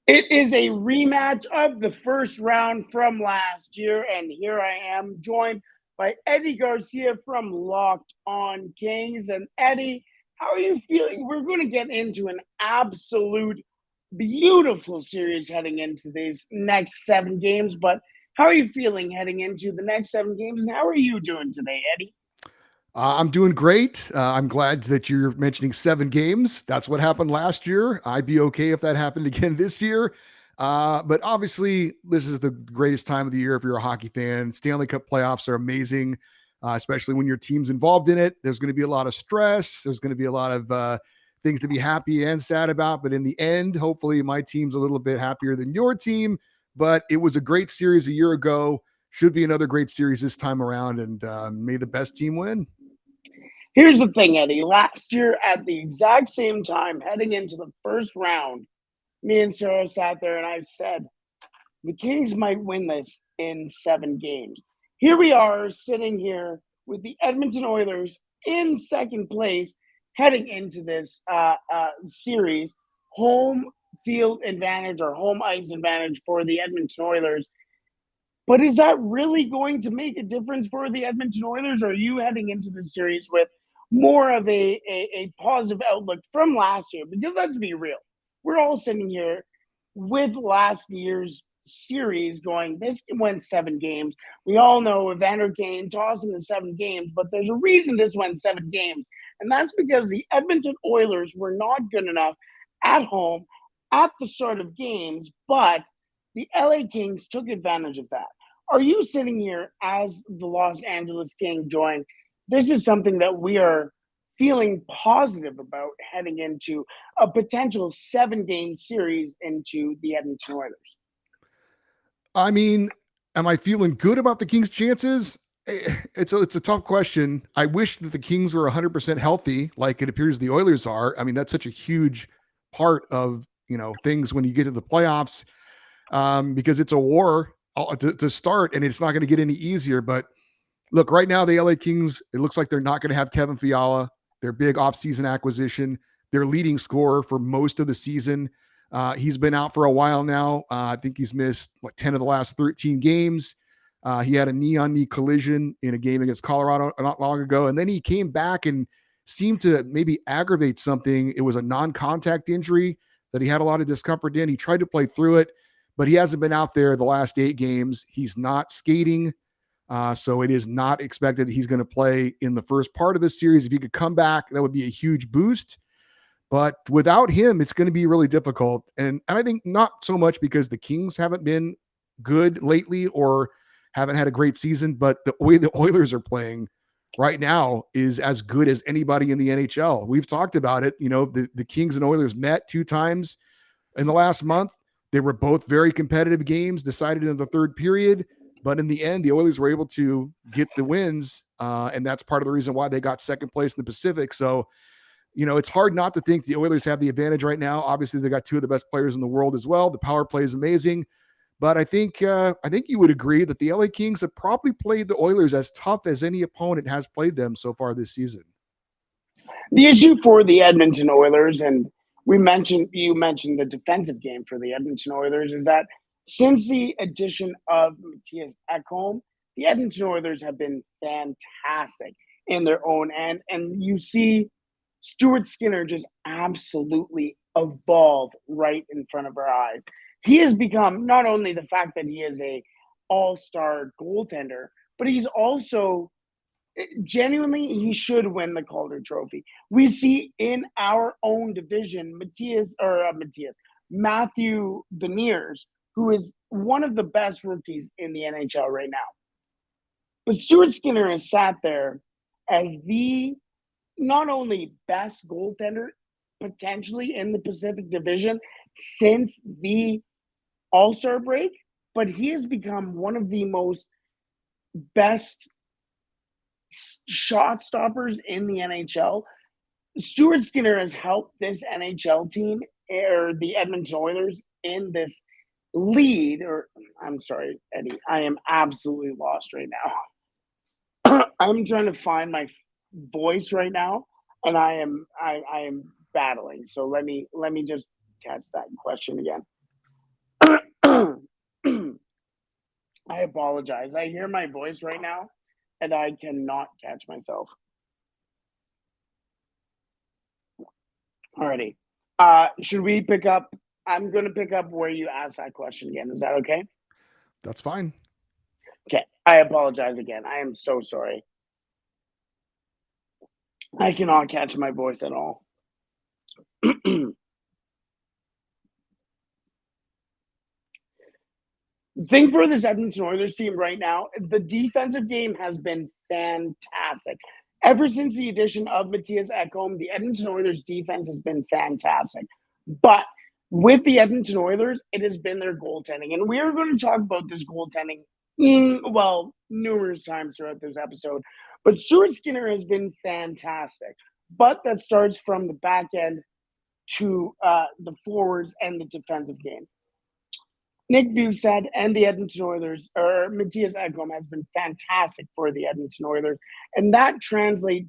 It is a rematch of the first round from last year, and here I am joined by Eddie Garcia from Locked On Kings. And Eddie, how are you feeling? We're going to get into an absolute beautiful series heading into these next 7 games, but how are you feeling heading into the next 7 games, and how are you doing today, Eddie? I'm doing great. I'm glad that you're mentioning 7 games. That's what happened last year. I'd be okay if that happened again this year. But obviously, this is the greatest time of the year if you're a hockey fan. Stanley Cup playoffs are amazing, especially when your team's involved in it. There's going to be a lot of stress. There's going to be a lot of things to be happy and sad about. But in the end, hopefully, my team's a little bit happier than your team. But it was a great series a year ago. Should be another great series this time around. And may the best team win. Here's the thing, Eddie. Last year, at the exact same time, heading into the first round, me and Sarah sat there and I said, the Kings might win this in 7 games. Here we are sitting here with the Edmonton Oilers in second place heading into this series. Home field advantage or home ice advantage for the Edmonton Oilers. But is that really going to make a difference for the Edmonton Oilers? Or are you heading into the series with more of a positive outlook from last year? Because let's be real, we're all sitting here with last year's series going, this went 7 games. We all know Evander Kane tossing the 7 games, but there's a reason this went 7 games. And that's because the Edmonton Oilers were not good enough at home at the start of games, but the LA Kings took advantage of that. Are you sitting here as the Los Angeles King going, this is something that we are feeling positive about heading into a potential 7 game series into the Edmonton Oilers? I mean, am I feeling good about the Kings' chances? It's a tough question. I wish that the Kings were 100% healthy, like it appears the Oilers are. I mean, that's such a huge part of things when you get to the playoffs, because it's a war to start, and it's not going to get any easier. But look, right now the LA Kings, it looks like they're not going to have Kevin Fiala, their big offseason acquisition, their leading scorer for most of the season. He's been out for a while now. I think he's missed 10 of the last 13 games. He had a knee-on-knee collision in a game against Colorado not long ago, and then he came back and seemed to maybe aggravate something. It was a non-contact injury that he had a lot of discomfort in. He tried to play through it, but he hasn't been out there the last 8 games. He's not skating. So it is not expected that he's going to play in the first part of this series. If he could come back, that would be a huge boost. But without him, it's going to be really difficult. And I think not so much because the Kings haven't been good lately or haven't had a great season, but the way the Oilers are playing right now is as good as anybody in the NHL. We've talked about it. The Kings and Oilers met 2 times in the last month. They were both very competitive games, decided in the third period. But in the end, the Oilers were able to get the wins, and that's part of the reason why they got second place in the Pacific. So, it's hard not to think the Oilers have the advantage right now. Obviously, they got two of the best players in the world as well. The power play is amazing, but I think you would agree that the LA Kings have probably played the Oilers as tough as any opponent has played them so far this season. The issue for the Edmonton Oilers, and you mentioned the defensive game for the Edmonton Oilers, is that since the addition of Matthias Ekholm, the Edmonton Oilers have been fantastic in their own end, and you see Stuart Skinner just absolutely evolve right in front of our eyes. He has become not only the fact that he is a all-star goaltender, but he's also genuinely, he should win the Calder Trophy. We see in our own division, Matthew Beniers, who is one of the best rookies in the NHL right now. But Stuart Skinner has sat there as the not only best goaltender potentially in the Pacific Division since the All-Star break, but he has become one of the most best shot stoppers in the NHL. Stuart Skinner has helped this NHL team or the Edmonton Oilers in this lead. Or I'm sorry, Eddie, I am absolutely lost right now. I'm trying to find my voice right now, and I am battling. So let me just catch that question again. I apologize. I hear my voice right now, and I cannot catch myself. Alrighty. Should we pick up? I'm going to pick up where you asked that question again. Is that okay? That's fine. Okay. I apologize again. I am so sorry. I cannot catch my voice at all. Thing for this Edmonton Oilers team right now, the defensive game has been fantastic. Ever since the addition of Matthias Ekholm, the Edmonton Oilers defense has been fantastic. But with the Edmonton Oilers, it has been their goaltending. And we are going to talk about this goaltending, numerous times throughout this episode. But Stuart Skinner has been fantastic. But that starts from the back end to the forwards and the defensive game. Nick Bukestad and the Edmonton Oilers, or Matthias Ekholm, has been fantastic for the Edmonton Oilers, and that translates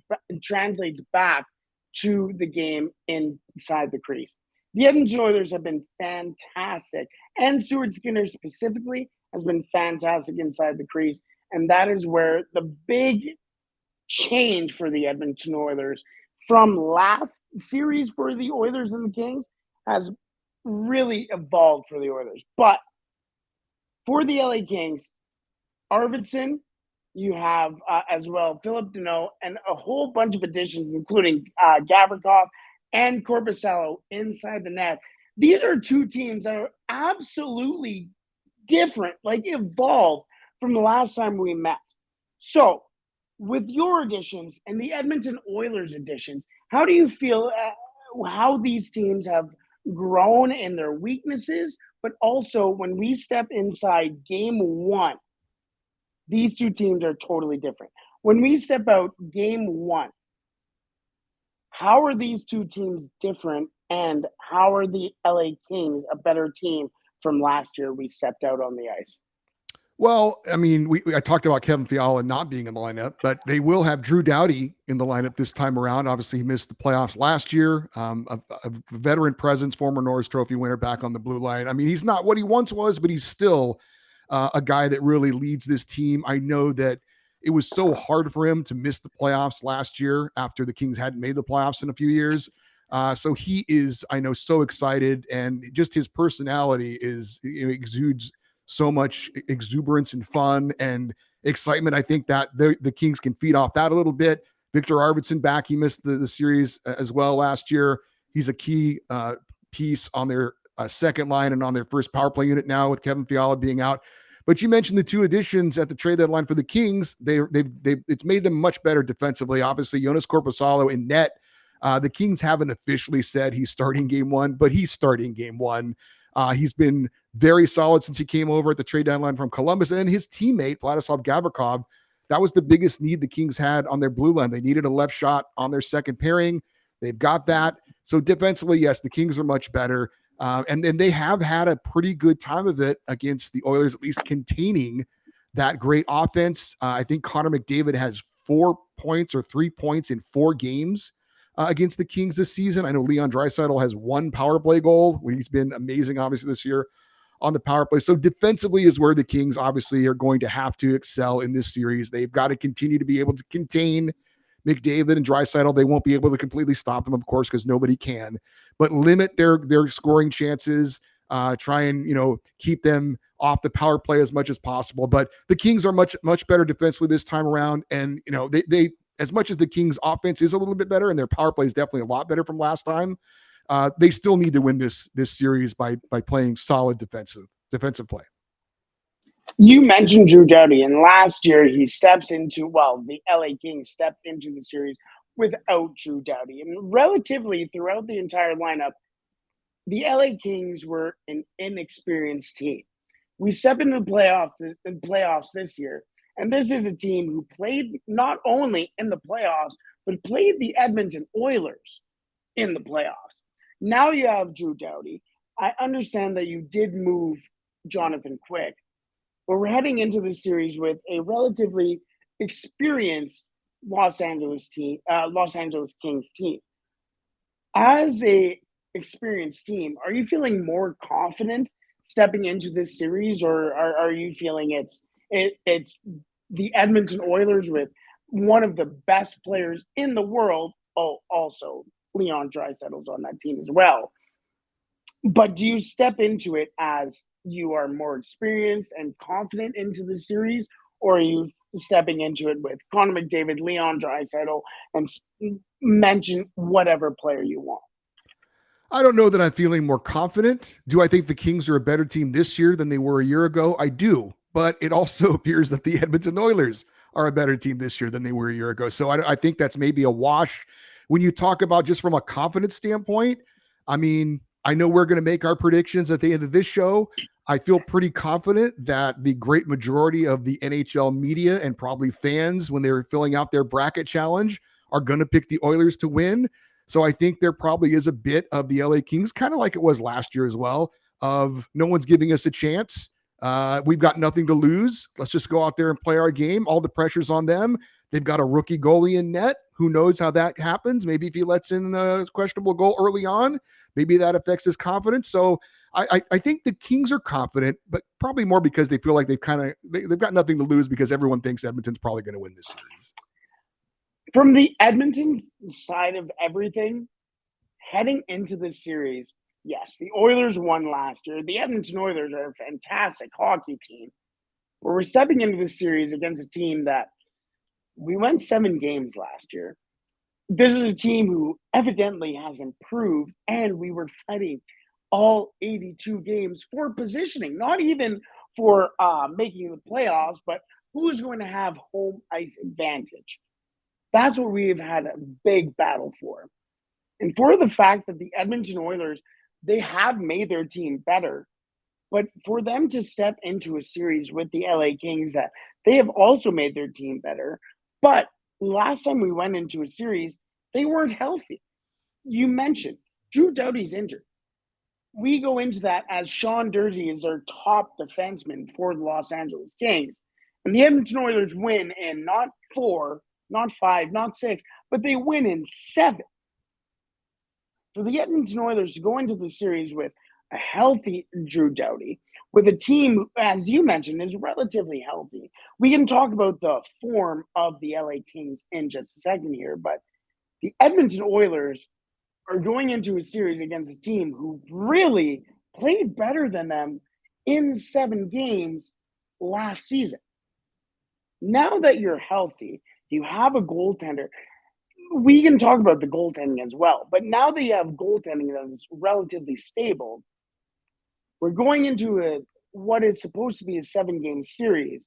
back to the game inside the crease. The Edmonton Oilers have been fantastic, and Stuart Skinner specifically has been fantastic inside the crease, and that is where the big change for the Edmonton Oilers from last series for the Oilers and the Kings has really evolved for the Oilers. But for the LA Kings, Arvidsson, you have as well Philip Deneau, and a whole bunch of additions, including Gavrikov and Korpisalo inside the net. These are two teams that are absolutely different, like evolved from the last time we met. So, with your additions and the Edmonton Oilers additions, how do you feel how these teams have grown in their weaknesses, but also when we step inside game one, these two teams are totally different. When we step out game one, how are these two teams different, and how are the LA Kings a better team from last year we stepped out on the ice? Well, I mean, I talked about Kevin Fiala not being in the lineup, but they will have Drew Doughty in the lineup this time around. Obviously, he missed the playoffs last year. A veteran presence, former Norris Trophy winner, back on the blue line. I mean, he's not what he once was, but he's still a guy that really leads this team. I know that it was so hard for him to miss the playoffs last year after the Kings hadn't made the playoffs in a few years. So he is, I know, so excited, and just his personality exudes so much exuberance and fun and excitement. I think that the Kings can feed off that a little bit. Victor Arvidsson back. He missed the series as well last year. He's a key piece on their second line and on their first power play unit now with Kevin Fiala being out. But you mentioned the two additions at the trade deadline for the Kings. It's made them much better defensively. Obviously, Jonas Korpisalo in net. The Kings haven't officially said he's starting game one, but he's starting game one. He's been very solid since he came over at the trade deadline from Columbus, and his teammate, Vladislav Gavrikov, that was the biggest need the Kings had on their blue line. They needed a left shot on their second pairing. They've got that. So defensively, yes, the Kings are much better. And then they have had a pretty good time of it against the Oilers, at least containing that great offense. I think Connor McDavid has 4 points or 3 points in 4 games against the Kings this season. I know Leon Draisaitl has 1 power play goal, when he's been amazing, obviously, this year on the power play. So defensively is where the Kings obviously are going to have to excel in this series. They've got to continue to be able to contain McDavid and Draisaitl. They won't be able to completely stop them, of course, because nobody can, but limit their scoring chances. Try and keep them off the power play as much as possible. But the Kings are much better defensively this time around, and they as much as the Kings offense is a little bit better and their power play is definitely a lot better from last time, they still need to win this series by playing solid defensive play. You mentioned Drew Doughty, and last year he the LA Kings stepped into the series without Drew Doughty. And relatively throughout the entire lineup, the LA Kings were an inexperienced team. We step into the playoffs this year, and this is a team who played not only in the playoffs, but played the Edmonton Oilers in the playoffs. Now you have Drew Doughty. I understand that you did move Jonathan Quick, but we're heading into the series with a relatively experienced Los Angeles Kings team. As a experienced team, are you feeling more confident stepping into this series, or are you feeling It's the Edmonton Oilers with one of the best players in the world. Oh, also Leon Draisaitl's on that team as well. But do you step into it as you are more experienced and confident into the series, or are you stepping into it with Connor McDavid, Leon Draisaitl, and mention whatever player you want? I don't know that I'm feeling more confident. Do I think the Kings are a better team this year than they were a year ago? I do. But it also appears that the Edmonton Oilers are a better team this year than they were a year ago. So I think that's maybe a wash. When you talk about just from a confidence standpoint, I mean, I know we're going to make our predictions at the end of this show. I feel pretty confident that the great majority of the NHL media and probably fans, when they're filling out their bracket challenge, are going to pick the Oilers to win. So I think there probably is a bit of the LA Kings, kind of like it was last year as well, of no one's giving us a chance. We've got nothing to lose. Let's just go out there and play our game. All the pressure's on them. They've got a rookie goalie in net. Who knows how that happens? Maybe if he lets in a questionable goal early on, maybe that affects his confidence. So I think the Kings are confident, but probably more because they feel like they've got nothing to lose because everyone thinks Edmonton's probably going to win this series. From the Edmonton side of everything, heading into this series, yes, the Oilers won last year. The Edmonton Oilers are a fantastic hockey team. But we're stepping into this series against a team that we went 7 games last year. This is a team who evidently has improved, and we were fighting all 82 games for positioning, not even for making the playoffs, but who's going to have home ice advantage. That's what we've had a big battle for. And for the fact that the Edmonton Oilers, they have made their team better, but for them to step into a series with the LA Kings that they have also made their team better, but last time we went into a series, they weren't healthy. You mentioned Drew Doughty's injured. We go into that as Sean Durzi is their top defenseman for the Los Angeles Kings. And the Edmonton Oilers win in not 4, not 5, not 6, but they win in 7. For the Edmonton Oilers to go into the series with a healthy Drew Doughty, with a team, as you mentioned, is relatively healthy. We can talk about the form of the LA Kings in just a second here, but the Edmonton Oilers are going into a series against a team who really played better than them in 7 games last season. Now that you're healthy, you have a goaltender. We can talk about the goaltending as well, but now that you have goaltending that is relatively stable, we're going into what is supposed to be a 7-game series.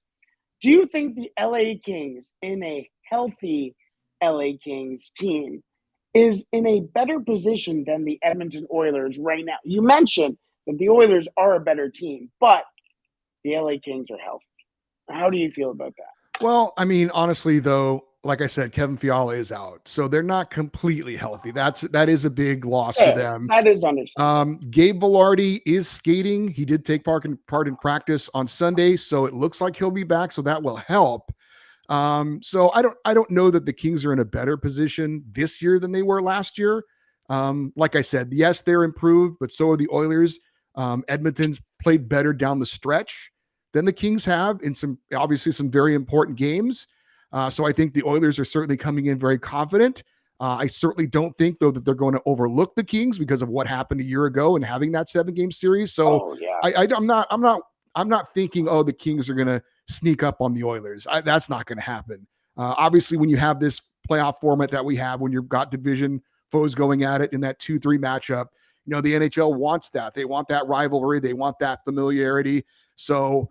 Do you think the LA Kings, in a healthy LA Kings team, is in a better position than the Edmonton Oilers right now? You mentioned that the Oilers are a better team, but the LA Kings are healthy. How do you feel about that? Well, I mean, honestly, though, like I said, Kevin Fiala is out, so they're not completely healthy. That is a big loss for them. That is understandable. Gabe Velarde is skating. He did take part in practice on Sunday, so it looks like he'll be back. So that will help. So I don't know that the Kings are in a better position this year than they were last year. Like I said, yes, they're improved, but so are the Oilers. Edmonton's played better down the stretch than the Kings have in some very important games. So I think the Oilers are certainly coming in very confident. I certainly don't think, though, that they're going to overlook the Kings because of what happened a year ago and having that 7-game series. So I'm not thinking, oh, the Kings are going to sneak up on the Oilers. That's not going to happen. Obviously, when you have this playoff format that we have, when you've got division foes going at it in that 2-3 matchup, the NHL wants that. They want that rivalry. They want that familiarity. So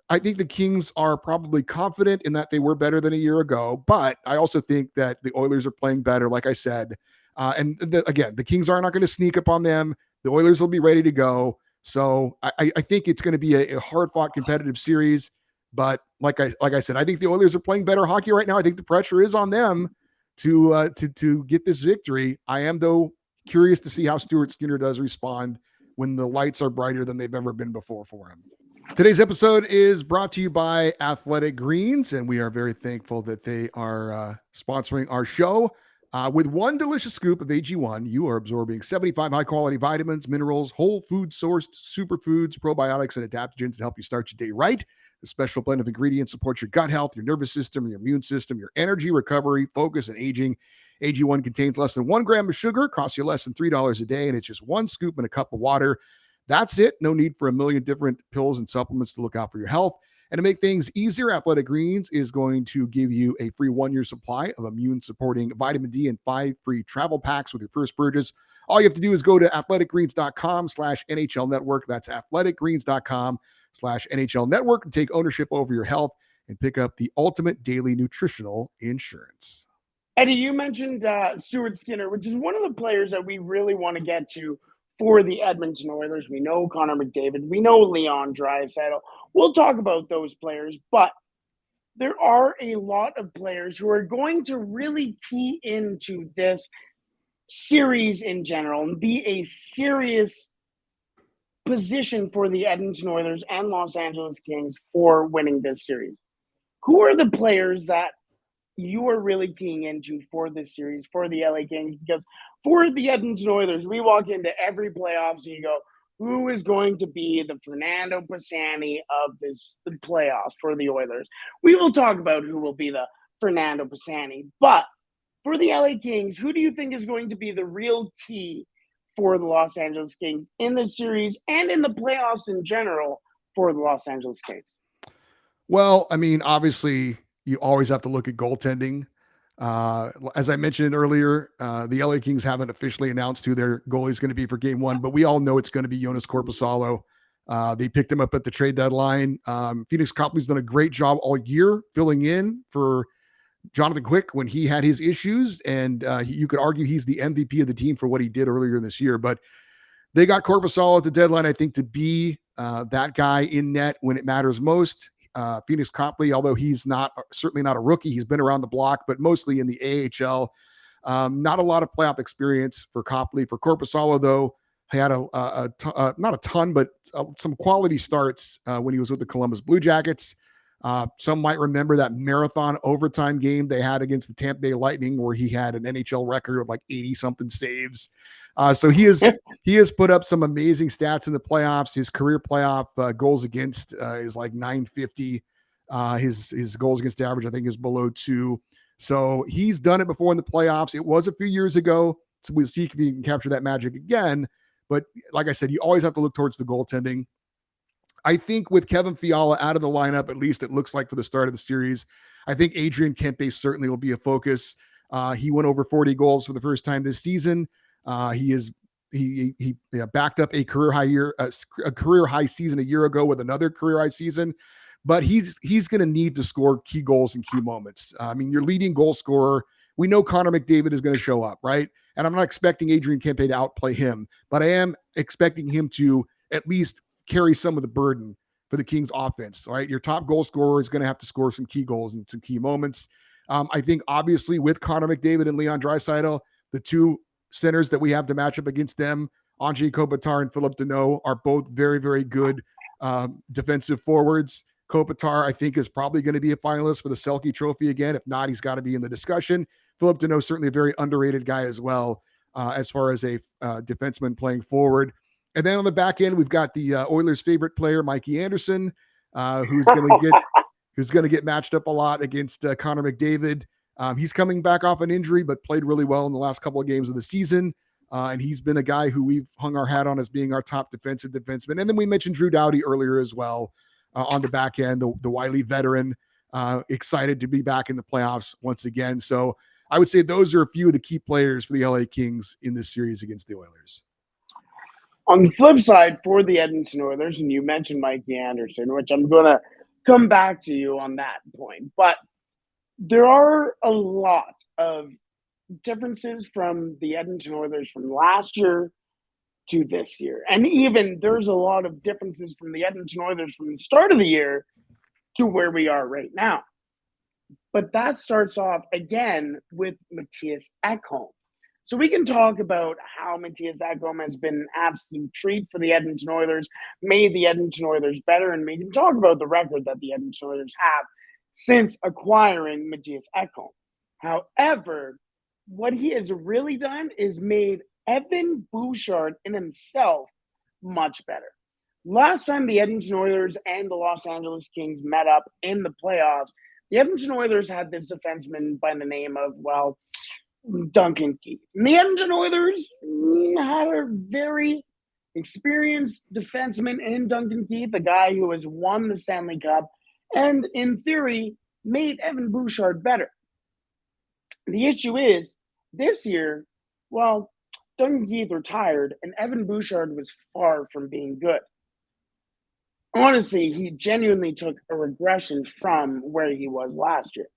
I think the Kings are probably confident in that they were better than a year ago, but I also think that the Oilers are playing better, like I said. Again, the Kings are not going to sneak up on them. The Oilers will be ready to go. So I think it's going to be a hard-fought competitive series. But like I said, I think the Oilers are playing better hockey right now. I think the pressure is on them to get this victory. I am, though, curious to see how Stuart Skinner does respond when the lights are brighter than they've ever been before for him. Today's episode is brought to you by Athletic Greens, and we are very thankful that they are sponsoring our show. With one delicious scoop of AG1, you are absorbing 75 high quality vitamins, minerals, whole food sourced superfoods, probiotics, and adaptogens to help you start your day right. The special blend of ingredients supports your gut health, your nervous system, your immune system, your energy, recovery, focus, and aging. AG1 contains less than 1 gram of sugar, costs you less than $3 a day, and it's just one scoop in a cup of water. That's it. No need for a million different pills and supplements to look out for your health. And to make things easier, Athletic Greens is going to give you a free 1 year supply of immune supporting vitamin D and 5 free travel packs with your first purchase. All you have to do is go to athleticgreens.com/NHL network. That's athleticgreens.com/NHL network and take ownership over your health and pick up the ultimate daily nutritional insurance. Eddie, you mentioned Stuart Skinner, which is one of the players that we really want to get to for the Edmonton Oilers. We know Connor McDavid. We know Leon Draisaitl. We'll talk about those players, but there are a lot of players who are going to really key into this series in general and be a serious position for the Edmonton Oilers and Los Angeles Kings for winning this series. Who are the players that you are really keying into for this series for the LA Kings? Because for the Edmonton Oilers, we walk into every playoffs and you go, who is going to be the Fernando Pisani of the playoffs for the Oilers? We will talk about who will be the Fernando Pisani. But for the LA Kings, who do you think is going to be the real key for the Los Angeles Kings in this series and in the playoffs in general for the Los Angeles Kings? Well, I mean, obviously, you always have to look at goaltending. As I mentioned earlier, the LA Kings haven't officially announced who their goalie is going to be for game one, but we all know it's going to be Jonas Korpisalo. They picked him up at the trade deadline. Phoenix Copley's done a great job all year filling in for Jonathan Quick when he had his issues, and you could argue he's the MVP of the team for what he did earlier this year. But they got Korpisalo at the deadline, I think, to be that guy in net when it matters most. Phoenix Copley, although he's certainly not a rookie, he's been around the block, but mostly in the AHL. Not a lot of playoff experience for Copley. For Korpisalo, though, he had not a ton, but some quality starts when he was with the Columbus Blue Jackets. Some might remember that marathon overtime game they had against the Tampa Bay Lightning, where he had an NHL record of like 80-something saves. So he has put up some amazing stats in the playoffs. His career playoff goals against is like 950. His goals against average, I think, is below 2. So he's done it before in the playoffs. It was a few years ago. So we'll see if he can capture that magic again. But like I said, you always have to look towards the goaltending. I think with Kevin Fiala out of the lineup, at least it looks like for the start of the series, I think Adrian Kempe certainly will be a focus. He went over 40 goals for the first time this season. He backed up a career high season a year ago with another career high season, but he's going to need to score key goals in key moments. I mean, your leading goal scorer, we know Connor McDavid is going to show up, right? And I'm not expecting Adrian Kempe to outplay him, but I am expecting him to at least carry some of the burden for the Kings offense. All right. Your top goal scorer is going to have to score some key goals in some key moments. I think obviously with Connor McDavid and Leon Draisaitl, the two centers that we have to match up against them, Anze Kopitar and Phillip Danault, are both very, very good defensive forwards. Kopitar, I think, is probably going to be a finalist for the Selke Trophy again. If not, he's got to be in the discussion. Phillip Danault, certainly a very underrated guy as well, as far as a defenseman playing forward. And then on the back end, we've got the Oilers' favorite player, Mikey Anderson, who's going to get matched up a lot against Connor McDavid. He's coming back off an injury, but played really well in the last couple of games of the season. And he's been a guy who we've hung our hat on as being our top defensive defenseman. And then we mentioned Drew Doughty earlier as well on the back end, the wily veteran, excited to be back in the playoffs once again. So I would say those are a few of the key players for the LA Kings in this series against the Oilers. On the flip side, for the Edmonton Oilers, and you mentioned Mikey Anderson, which I'm going to come back to you on that point, but there are a lot of differences from the Edmonton Oilers from last year to this year. And even there's a lot of differences from the Edmonton Oilers from the start of the year to where we are right now. But that starts off again with Mattias Ekholm. So we can talk about how Mattias Ekholm has been an absolute treat for the Edmonton Oilers, made the Edmonton Oilers better, and we can talk about the record that the Edmonton Oilers have since acquiring Mattias Ekholm. However, what he has really done is made Evan Bouchard in himself much better. Last time the Edmonton Oilers and the Los Angeles Kings met up in the playoffs, the Edmonton Oilers had this defenseman by the name of, well, Duncan Keith. And the Edmonton Oilers had a very experienced defenseman in Duncan Keith, a guy who has won the Stanley Cup and, in theory, made Evan Bouchard better. The issue is, this year, well, Duncan Keith retired and Evan Bouchard was far from being good. Honestly, he genuinely took a regression from where he was last year.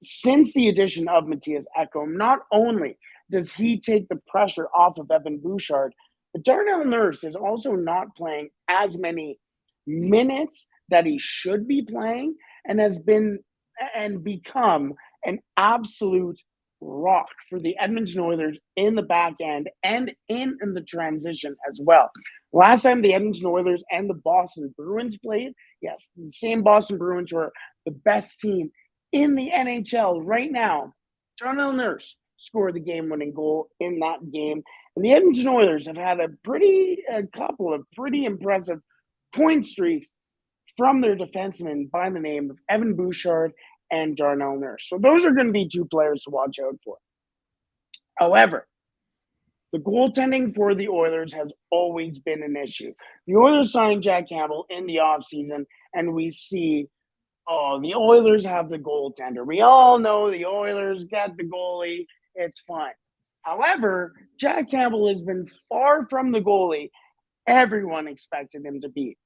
Since the addition of Matthias Ekholm, not only does he take the pressure off of Evan Bouchard, but Darnell Nurse is also not playing as many minutes that he should be playing and has been and become an absolute rock for the Edmonton Oilers in the back end and in the transition as well. Last time the Edmonton Oilers and the Boston Bruins played, yes, the same Boston Bruins were the best team in the NHL right now. Darnell Nurse scored the game-winning goal in that game. And the Edmonton Oilers have had a couple of pretty impressive point streaks from their defensemen by the name of Evan Bouchard and Darnell Nurse. So those are going to be two players to watch out for. However, the goaltending for the Oilers has always been an issue. The Oilers signed Jack Campbell in the offseason, and we see, oh, the Oilers have the goaltender. We all know the Oilers got the goalie. It's fine. However, Jack Campbell has been far from the goalie everyone expected him to be.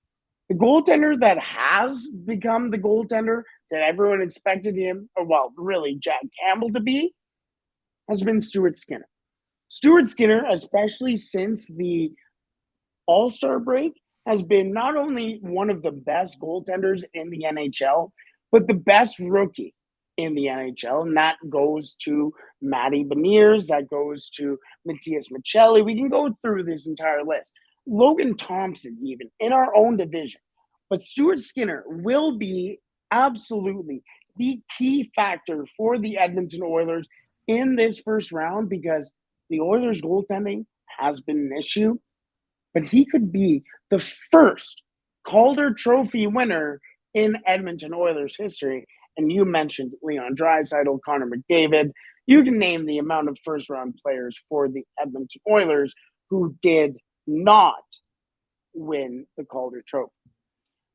The goaltender that has become the goaltender that everyone expected him, or well, really Jack Campbell to be, has been Stuart Skinner. Stuart Skinner, especially since the All-Star break, has been not only one of the best goaltenders in the NHL, but the best rookie in the NHL, and that goes to Matty Beniers, that goes to Matthias Michelli. We can go through this entire list. Logan Thompson, even, in our own division. But Stuart Skinner will be absolutely the key factor for the Edmonton Oilers in this first round because the Oilers' goaltending has been an issue, but he could be the first Calder Trophy winner in Edmonton Oilers history. And you mentioned Leon Draisaitl, Connor McDavid. You can name the amount of first-round players for the Edmonton Oilers who did not win the Calder Trophy.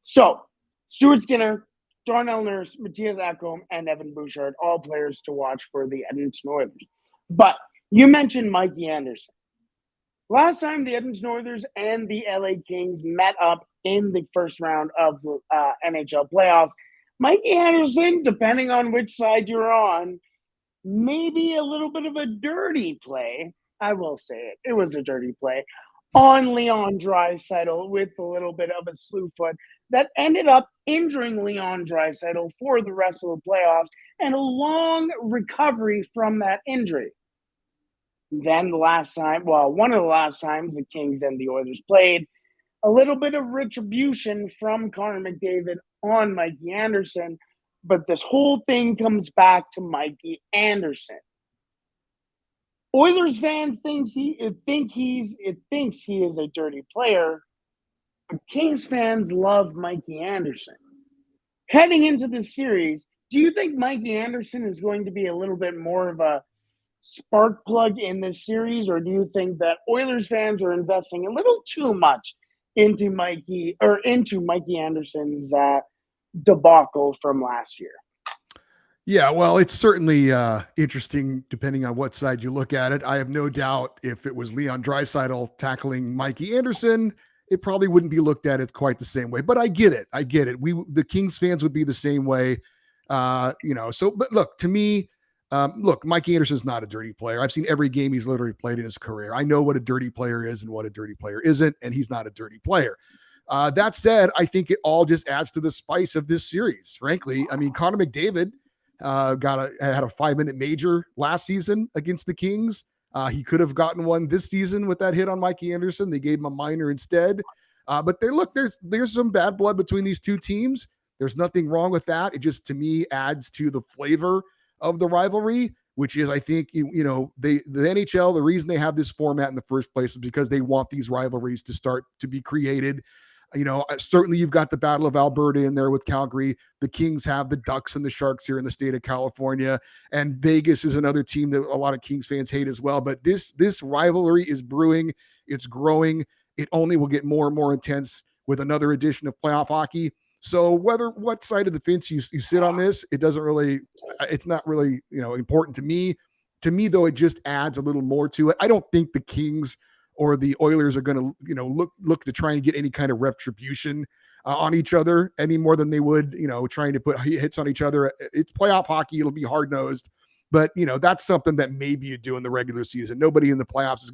So, Stuart Skinner, Darnell Nurse, Matthias Ekholm, and Evan Bouchard, all players to watch for the Edmonton Oilers. But you mentioned Mikey Anderson. Last time the Edmonton Oilers and the LA Kings met up in the first round of the NHL playoffs, Mikey Anderson, depending on which side you're on, maybe a little bit of a dirty play. I will say it. It was a dirty play on Leon Draisaitl with a little bit of a slew foot that ended up injuring Leon Draisaitl for the rest of the playoffs and a long recovery from that injury. Then one of the last times the Kings and the Oilers played, a little bit of retribution from Connor McDavid on Mikey Anderson, but this whole thing comes back to Mikey Anderson. Oilers fans thinks he is a dirty player, but Kings fans love Mikey Anderson. Heading into this series, do you think Mikey Anderson is going to be a little bit more of a spark plug in this series, or do you think that Oilers fans are investing a little too much into Mikey Anderson's debacle from last year? Yeah, well, it's certainly interesting depending on what side you look at it. I have no doubt if it was Leon Draisaitl tackling Mikey Anderson, it probably wouldn't be looked at it quite the same way. But I get it. The Kings fans would be the same way. So, but look, to me, Mikey Anderson's not a dirty player. I've seen every game he's literally played in his career. I know what a dirty player is and what a dirty player isn't, and he's not a dirty player. That said, I think it all just adds to the spice of this series. Frankly, I mean, Connor McDavid had a 5-minute major last season against the Kings. He could have gotten one this season with that hit on Mikey Anderson. They gave him a minor instead. But there's some bad blood between these two teams. There's nothing wrong with that. It just, to me, adds to the flavor of the rivalry. which is, I think, the NHL, the reason they have this format in the first place is because they want these rivalries to start to be created. Certainly you've got the Battle of Alberta in there with Calgary. The Kings have the Ducks and the Sharks here in the state of California, and Vegas is another team that a lot of Kings fans hate as well. But this rivalry is brewing. It's growing. It only will get more and more intense with another edition of playoff hockey. So what side of the fence you sit on this, it's not really, important to me. To me, though, it just adds a little more to it. I don't think the Kings or the Oilers are going to, look to try and get any kind of retribution on each other any more than they would, trying to put hits on each other. It's playoff hockey. It'll be hard nosed, but that's something that maybe you do in the regular season. Nobody in the playoffs is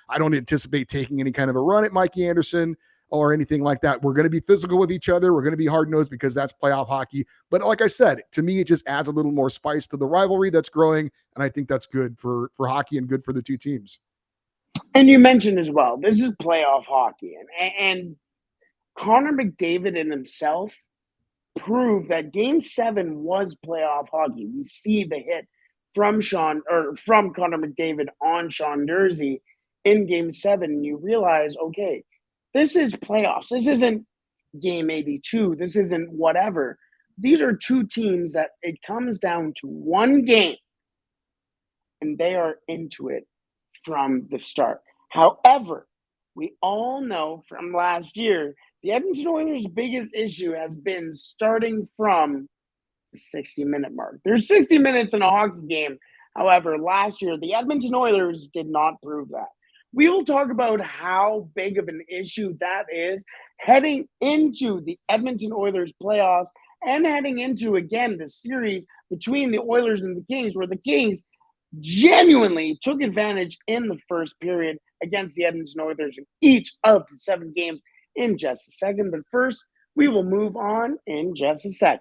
I don't anticipate taking any kind of a run at Mikey Anderson or anything like that. We're going to be physical with each other. We're going to be hard nosed because that's playoff hockey. But like I said, to me, it just adds a little more spice to the rivalry that's growing. And I think that's good for hockey and good for the two teams. And you mentioned as well, this is playoff hockey. And Connor McDavid in himself proved that Game 7 was playoff hockey. We see the hit from Connor McDavid on Sean Durzi in Game 7. And you realize, okay, this is playoffs. This isn't Game 82. This isn't whatever. These are two teams that it comes down to one game, and they are into it from the start. However, we all know from last year, the Edmonton Oilers' biggest issue has been starting from the 60-minute mark. There's 60 minutes in a hockey game. However, last year, the Edmonton Oilers did not prove that. We will talk about how big of an issue that is heading into the Edmonton Oilers playoffs and heading into, again, the series between the Oilers and the Kings, where the Kings genuinely took advantage in the first period against the Edmonton Oilers in each of the 7 games in just a second. But first, we will move on in just a second.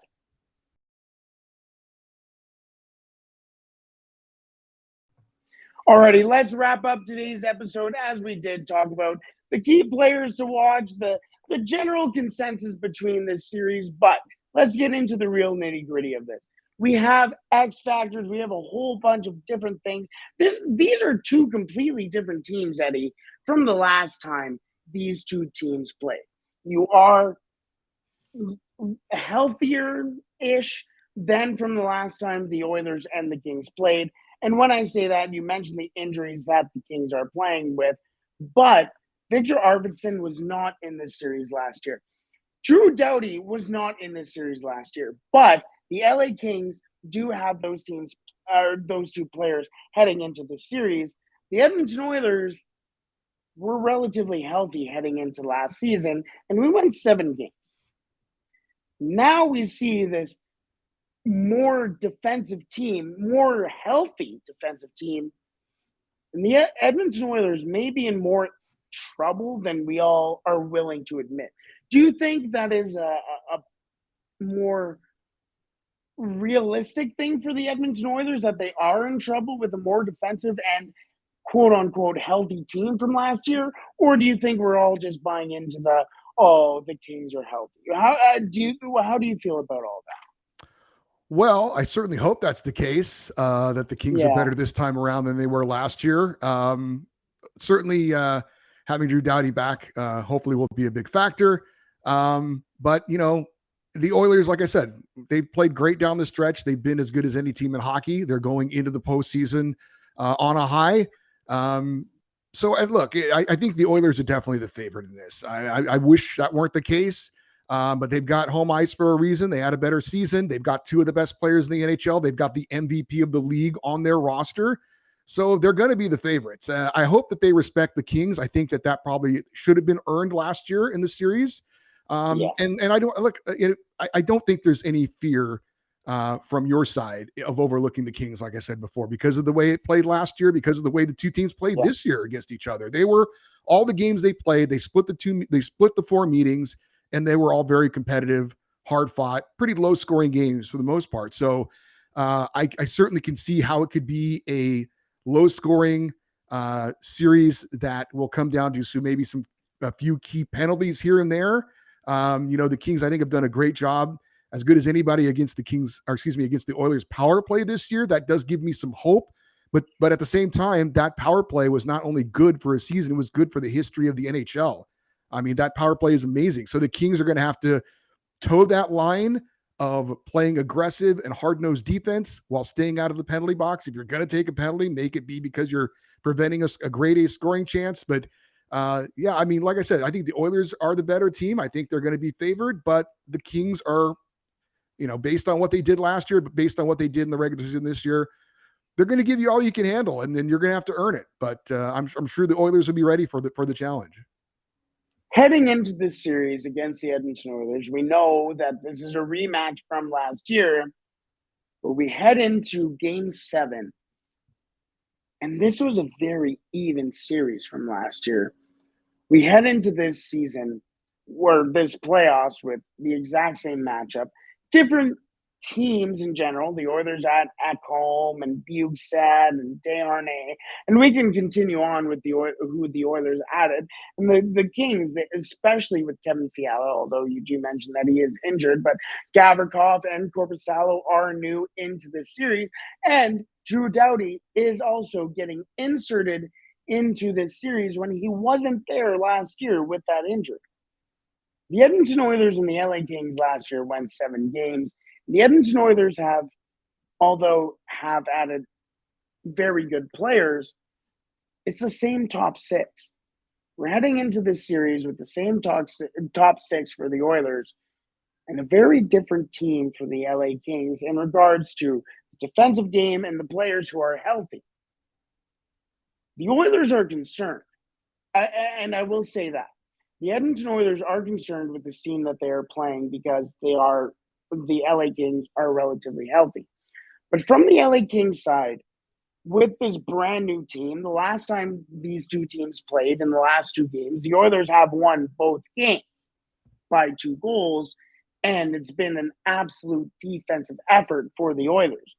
Alrighty, let's wrap up today's episode as we did talk about the key players to watch, the general consensus between this series, but let's get into the real nitty-gritty of this. We have X factors. We have a whole bunch of different things. These are two completely different teams, Eddie, from the last time these two teams played. You are healthier-ish than from the last time the Oilers and the Kings played. And when I say that, you mentioned the injuries that the Kings are playing with, but Victor Arvidsson was not in this series last year. Drew Doughty was not in this series last year, but the LA Kings do have those two players heading into the series. The Edmonton Oilers were relatively healthy heading into last season, and we won 7 games. Now we see this more defensive team, more healthy defensive team, and the Edmonton Oilers may be in more trouble than we all are willing to admit. Do you think that is a more realistic thing for the Edmonton Oilers, that they are in trouble with a more defensive and quote-unquote healthy team from last year? Or do you think we're all just buying into the Kings are healthy? How do you feel about all that? Well, I certainly hope that's the case, that the Kings are better this time around than they were last year. Certainly having Drew Doughty back hopefully will be a big factor. But, the Oilers, like I said, they've played great down the stretch. They've been as good as any team in hockey. They're going into the postseason on a high. So look, I think the Oilers are definitely the favorite in this. I wish that weren't the case, but they've got home ice for a reason. They had a better season. They've got 2 of the best players in the NHL. They've got the MVP of the league on their roster. So they're going to be the favorites. I hope that they respect the Kings. I think that probably should have been earned last year in the series. Yes. And I don't look. I don't think there's any fear from your side of overlooking the Kings, like I said before, because of the way it played last year, because of the way the two teams played this year against each other. They were all the games they played. They split the 4 meetings, and they were all very competitive, hard fought, pretty low scoring games for the most part. So I certainly can see how it could be a low scoring series that will come down to maybe a few key penalties here and there. The Kings, I think, have done a great job as good as anybody against the Kings, or excuse me, against the Oilers power play this year. That does give me some hope. But at the same time, that power play was not only good for a season, it was good for the history of the NHL. I mean, that power play is amazing. So the Kings are going to have to toe that line of playing aggressive and hard-nosed defense while staying out of the penalty box. If you're going to take a penalty, make it be because you're preventing a grade A scoring chance. But yeah, I mean, like I said, I think the Oilers are the better team. I think they're going to be favored, but the Kings are, based on what they did last year, but based on what they did in the regular season this year, they're going to give you all you can handle, and then you're going to have to earn it. But I'm sure the Oilers will be ready for the challenge. Heading into this series against the Edmonton Oilers, we know that this is a rematch from last year, but we head into Game 7, and this was a very even series from last year. We head into this season, or this playoffs, with the exact same matchup. Different teams in general, the Oilers at home, and Bugstad and Desharnais, and we can continue on with who the Oilers added, and the Kings, especially with Kevin Fiala, although you do mention that he is injured, but Gavrikov and Korpisalo are new into this series, and Drew Doughty is also getting inserted into this series when he wasn't there last year with that injury. The Edmonton Oilers and the LA Kings last year went 7 games. The Edmonton Oilers have added very good players, it's the same top 6. We're heading into this series with the same top 6 for the Oilers and a very different team for the LA Kings in regards to the defensive game and the players who are healthy. The Oilers are concerned, and I will say that. The Edmonton Oilers are concerned with this team that they are playing because the LA Kings are relatively healthy. But from the LA Kings side, with this brand new team, the last time these two teams played in the last 2 games, the Oilers have won both games by 2 goals, and it's been an absolute defensive effort for the Oilers.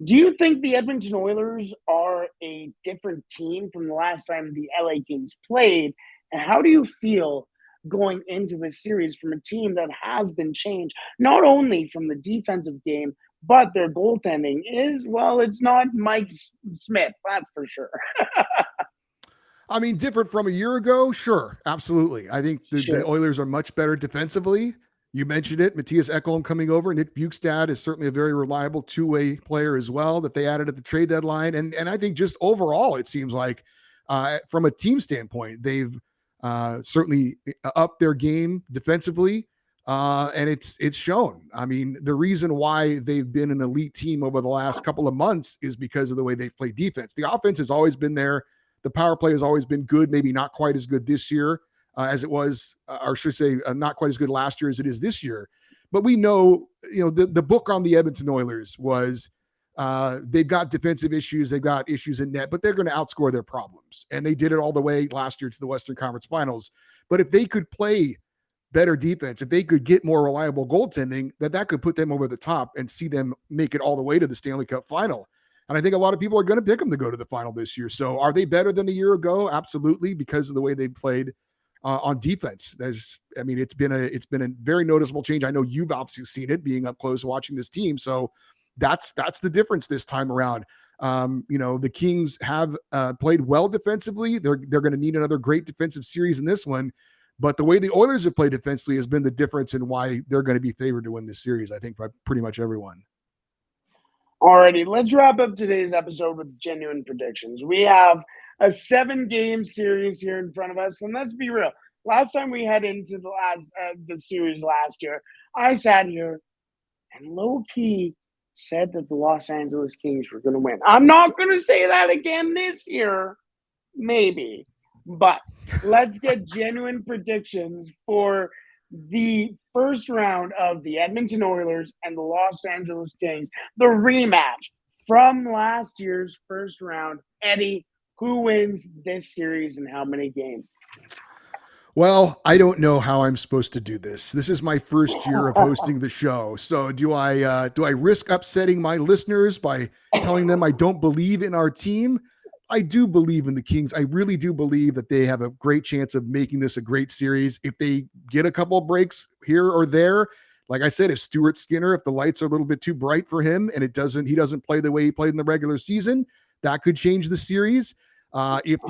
Do you think the Edmonton Oilers are a different team from the last time the LA Kings played? And how do you feel going into this series from a team that has been changed, not only from the defensive game, but their goaltending is, well, it's not Mike Smith, that's for sure. I mean, different from a year ago? Sure, absolutely. I think the Oilers are much better defensively. You mentioned it, Matthias Ekholm coming over. Nick Bugstad is certainly a very reliable two-way player as well that they added at the trade deadline. And I think just overall, it seems like from a team standpoint, they've certainly upped their game defensively. And it's shown. I mean, the reason why they've been an elite team over the last couple of months is because of the way they've played defense. The offense has always been there. The power play has always been good, maybe not quite as good this year as it was, or should say not quite as good last year as it is this year. But we know, the book on the Edmonton Oilers was they've got defensive issues. They've got issues in net, but they're going to outscore their problems. And they did it all the way last year to the Western Conference Finals. But if they could play better defense, if they could get more reliable goaltending, that could put them over the top and see them make it all the way to the Stanley Cup final. And I think a lot of people are going to pick them to go to the final this year. So are they better than a year ago? Absolutely, because of the way they played on defense. It's been a very noticeable change. I know you've obviously seen it being up close watching this team. So that's the difference this time around. The Kings have played well defensively. They're going to need another great defensive series in this one. But the way the Oilers have played defensively has been the difference in why they're going to be favored to win this series, I think, by pretty much everyone. Alrighty, let's wrap up today's episode with genuine predictions. We have a 7-game series here in front of us, and let's be real. Last time we head into the series last year, I sat here and low-key said that the Los Angeles Kings were going to win. I'm not going to say that again this year, maybe, but let's get genuine predictions for the first round of the Edmonton Oilers and the Los Angeles Kings, the rematch from last year's first round. Eddie, who wins this series and how many games? Well, I don't know how I'm supposed to do this. This is my first year of hosting the show. So do I risk upsetting my listeners by telling them I don't believe in our team? I do believe in the Kings. I really do believe that they have a great chance of making this a great series. If they get a couple of breaks here or there, Like I said, if Stuart Skinner, if the lights are a little bit too bright for him and he doesn't play the way he played in the regular season, that could change the series. If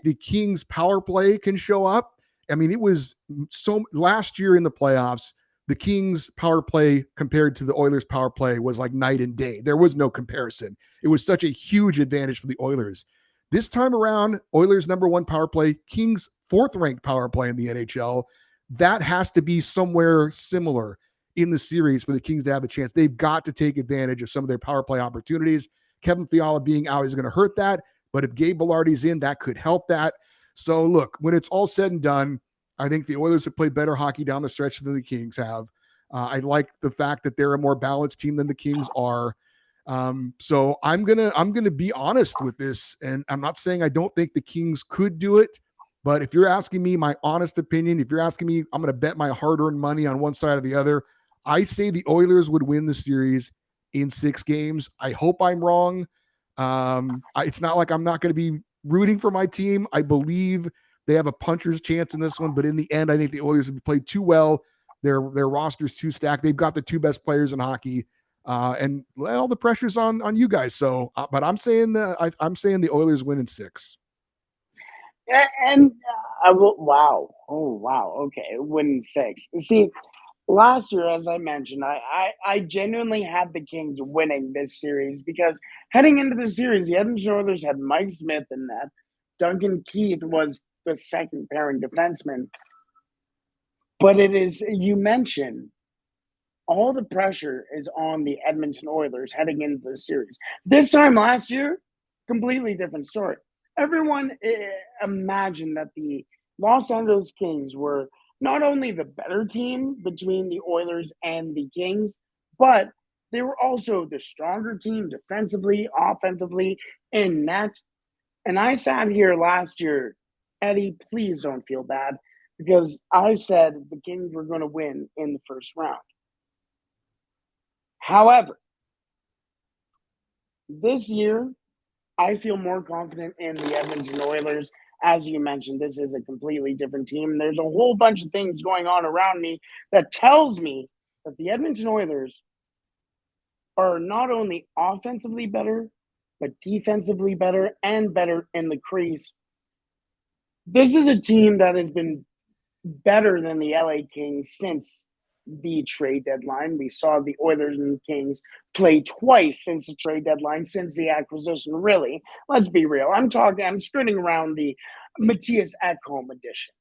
the Kings power play can show up, I mean, it was so last year in the playoffs, the Kings power play compared to the Oilers power play was like night and day. There was no comparison. It was such a huge advantage for the Oilers. This time around, Oilers number one power play, Kings fourth ranked power play in the NHL. That has to be somewhere similar in the series for the Kings to have a chance. They've got to take advantage of some of their power play opportunities. Kevin Fiala being out is going to hurt that, but if Gabe Bilardi's in, that could help that. So look, when it's all said and done, I think the Oilers have played better hockey down the stretch than the Kings have. I like the fact that they're a more balanced team than the Kings are. So I'm gonna be honest with this, and I'm not saying I don't think the Kings could do it, but if you're asking me my honest opinion, if you're asking me, I'm gonna bet my hard-earned money on one side or the other. I say the Oilers would win the series in 6 games. I hope I'm wrong. It's not like I'm not going to be rooting for my team. I believe they have a puncher's chance in this one, but in the end, I think the Oilers have played too well. Their roster's too stacked. They've got the 2 best players in hockey, and all the pressure's on you guys. So, but I'm saying I'm saying the Oilers win in 6. And I will. Wow. Oh, wow. Okay, win in 6. See, last year, as I mentioned, I genuinely had the Kings winning this series because heading into the series, the Edmonton Oilers had Mike Smith in net. Duncan Keith was the second pairing defenseman. But it is, you mentioned, all the pressure is on the Edmonton Oilers heading into the series. This time last year, completely different story. Everyone imagined that the Los Angeles Kings were not only the better team between the Oilers and the Kings, but they were also the stronger team defensively, offensively, in net. And I sat here last year, Eddie, please don't feel bad, because I said the Kings were going to win in the first round. However, this year, I feel more confident in the Edmonton Oilers. As you mentioned, this is a completely different team. There's a whole bunch of things going on around me that tells me that the Edmonton Oilers are not only offensively better, but defensively better and better in the crease. This is a team that has been better than the LA Kings since the trade deadline. We saw the Oilers and the Kings play twice since the trade deadline, since the acquisition. Really, let's be real. I'm skirting around the Matthias Ekholm edition.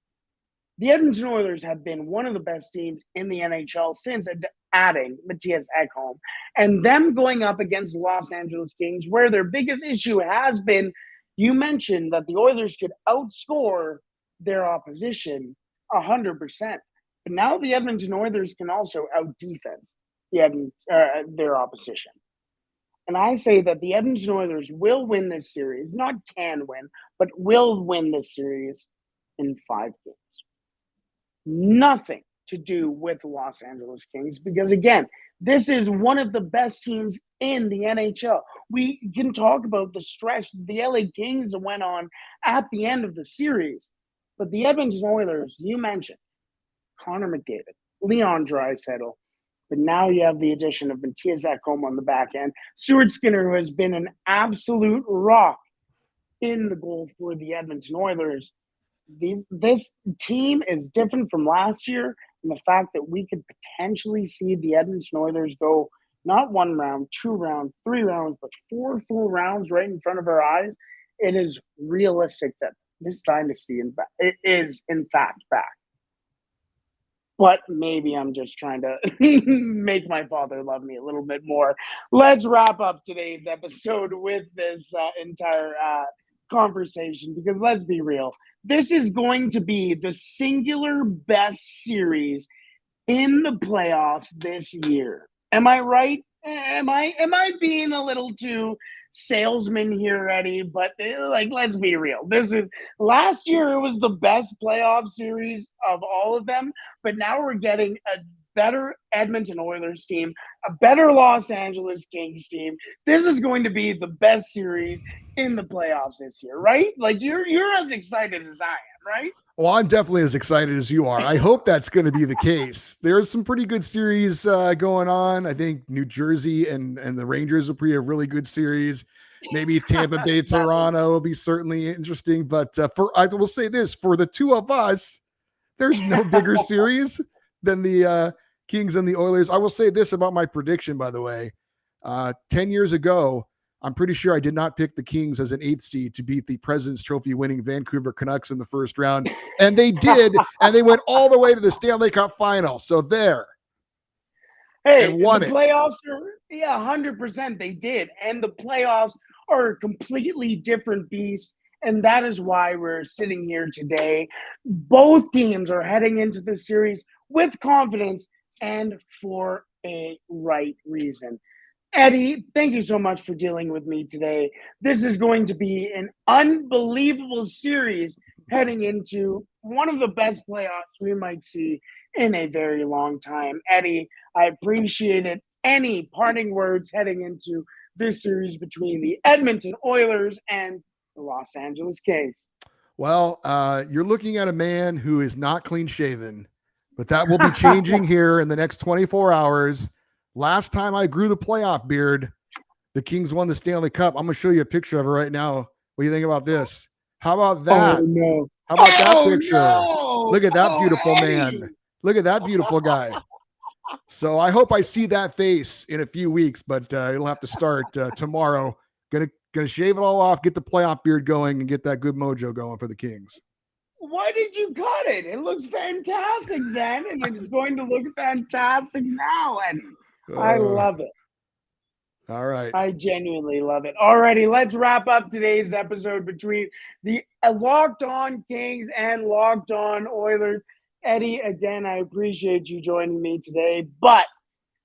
The Edmonton Oilers have been one of the best teams in the NHL since adding Matthias Ekholm. And them going up against the Los Angeles Kings, where their biggest issue has been, you mentioned that the Oilers could outscore their opposition 100%. But now the Edmonton Oilers can also out-defense their opposition. And I say that the Edmonton Oilers will win this series, not can win, but will win this series in 5 games. Nothing to do with the Los Angeles Kings because, again, this is one of the best teams in the NHL. We can talk about the stretch the LA Kings went on at the end of the series, but the Edmonton Oilers, you mentioned, Connor McDavid, Leon Draisaitl, but now you have the addition of Matthias Ekholm on the back end. Stuart Skinner, who has been an absolute rock in the goal for the Edmonton Oilers. This team is different from last year in the fact that we could potentially see the Edmonton Oilers go not 1 round, 2 rounds, 3 rounds, but 4 full rounds right in front of our eyes. It is realistic that this dynasty is in fact back. But maybe I'm just trying to make my father love me a little bit more. Let's wrap up today's episode with this entire conversation because let's be real. This is going to be the singular best series in the playoffs this year. Am I right? Am I being a little too salesman here, Eddie? But let's be real. This is last year. It was the best playoff series of all of them. But now we're getting a better Edmonton Oilers team, a better Los Angeles Kings team. This is going to be the best series in the playoffs this year, right? Like you're as excited as I am, right? Well, I'm definitely as excited as you are. I hope that's going to be the case. There's some pretty good series going on. I think New Jersey and the Rangers will be a really good series. Maybe Tampa Bay, That would Toronto will be certainly interesting. But for I will say this for the two of us, there's no bigger series than the Kings and the Oilers. I will say this about my prediction, by the way. 10 years ago, I'm pretty sure I did not pick the Kings as an eighth seed to beat the President's Trophy winning Vancouver Canucks in the first round. And they did. And they went all the way to the Stanley Cup final. So there. Hey, And the won it. playoffs are, yeah, 100% they did. And the playoffs are a completely different beast. And that is why we're sitting here today. Both teams are heading into the series with confidence and for a right reason. Eddie, thank you so much for dealing with me today. This is going to be an unbelievable series heading into one of the best playoffs we might see in a very long time. Eddie, I appreciate it. Any parting words heading into this series between the Edmonton Oilers and the Los Angeles Kings? Well, you're looking at a man who is not clean shaven, but that will be changing here in the next 24 hours. Last time I grew the playoff beard, the Kings won the Stanley Cup. I'm going to show you a picture of it right now. What do you think about this? How about Oh that? no. How about that Oh picture? no. Look at that Oh beautiful Eddie. man. Look at that beautiful guy. So I hope I see that face in a few weeks, but it'll have to start tomorrow. Gonna shave it all off, get the playoff beard going, and get that good mojo going for the Kings. Why did you cut it? It looks fantastic then, and it's going to look fantastic now, Eddie. I Uh, love it. all right. I genuinely love it. Alrighty, let's wrap up today's episode between the Locked On Kings and Locked On Oilers. Eddie, again, I appreciate you joining me today, but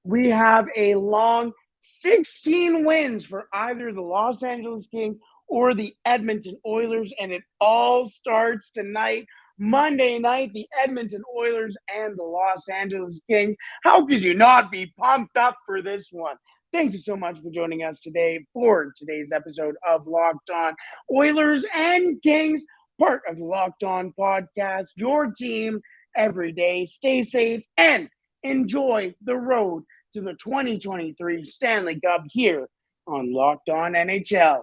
we have a long 16 wins for either the Los Angeles Kings or the Edmonton Oilers, and it all starts tonight. Monday night, the Edmonton Oilers and the Los Angeles Kings. How could you not be pumped up for this one? Thank you so much for joining us today for today's episode of Locked On Oilers and Kings, part of the Locked On podcast, your team every day. Stay safe and enjoy the road to the 2023 Stanley Cup here on Locked On NHL.